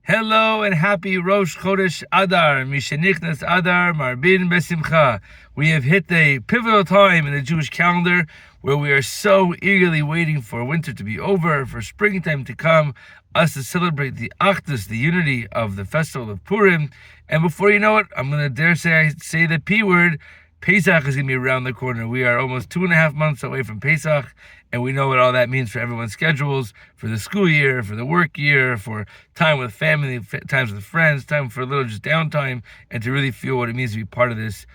Hello and happy Rosh Chodesh Adar, Mishenichnas Adar, Marbin Besimcha. We have hit a pivotal time in the Jewish calendar where we are so eagerly waiting for winter to be over, for springtime to come, us to celebrate the Achdus, the unity of the festival of Purim. And before you know it, I'm going to dare say the P word, Pesach is going to be around the corner. We are almost 2.5 months away from Pesach, and we know what all that means for everyone's schedules, for the school year, for the work year, for time with family, times with friends, time for a little just downtime, and to really feel what it means to be part of this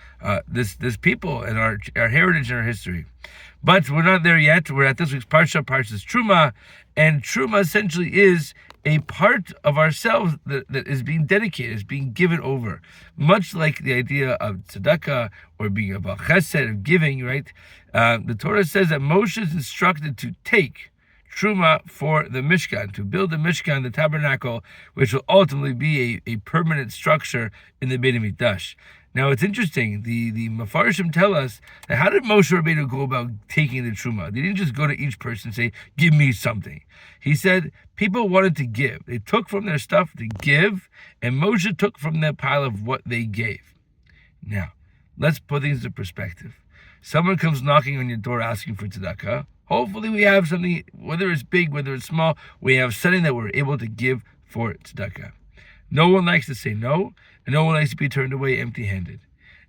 people and our heritage and our history. But we're not there yet. We're at this week's Parsha, Parshas Terumah, and Terumah essentially is a part of ourselves that is being dedicated, is being given over. Much like the idea of tzedakah or being about chesed, of giving, right? The Torah says that Moshe is instructed to take Terumah for the Mishkan, to build the Mishkan, the tabernacle, which will ultimately be a permanent structure in the Beit HaMikdash. Now it's interesting, the Mefarshim tell us that how did Moshe Rabbeinu go about taking the Terumah? They didn't just go to each person and say, give me something. He said people wanted to give. They took from their stuff to give, and Moshe took from their pile of what they gave. Now, let's put things into perspective. Someone comes knocking on your door asking for tzedakah. Hopefully we have something, whether it's big, whether it's small, we have something that we're able to give for tzedakah. No one likes to say no, and no one likes to be turned away empty-handed.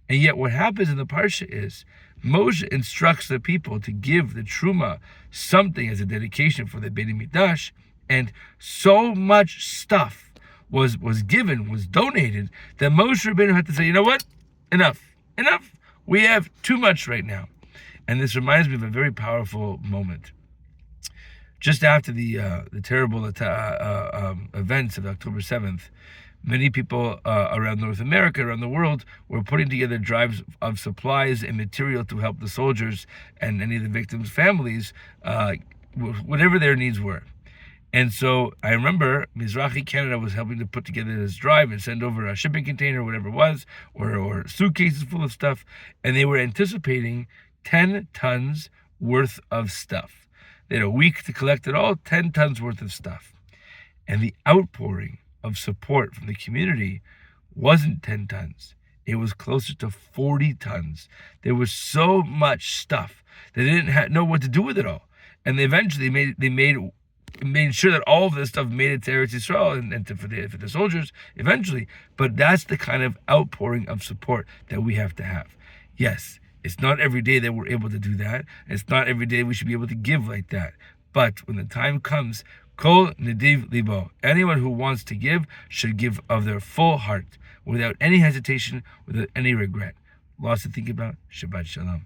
And yet what happens in the Parsha is Moshe instructs the people to give the Terumah something as a dedication for the Beit HaMikdash, and so much stuff was given, was donated, that Moshe Rabbeinu had to say, you know what? Enough. We have too much right now. And this reminds me of a very powerful moment. Just after the terrible events of October 7th, many people around North America, around the world, were putting together drives of supplies and material to help the soldiers and any of the victims' families, whatever their needs were. And so I remember Mizrahi Canada was helping to put together this drive and send over a shipping container, whatever it was, or suitcases full of stuff, and they were anticipating 10 tons worth of stuff. They had a week to collect it all, 10 tons worth of stuff. And the outpouring of support from the community wasn't 10 tons. It was closer to 40 tons. There was so much stuff that they didn't know what to do with it all. And they eventually made sure that all of this stuff made it to Eretz Yisrael and for the soldiers eventually. But that's the kind of outpouring of support that we have to have. Yes, it's not every day that we're able to do that. It's not every day we should be able to give like that. But when the time comes, Kol Nediv Libo, anyone who wants to give should give of their full heart, without any hesitation, without any regret. Lots to think about. Shabbat Shalom.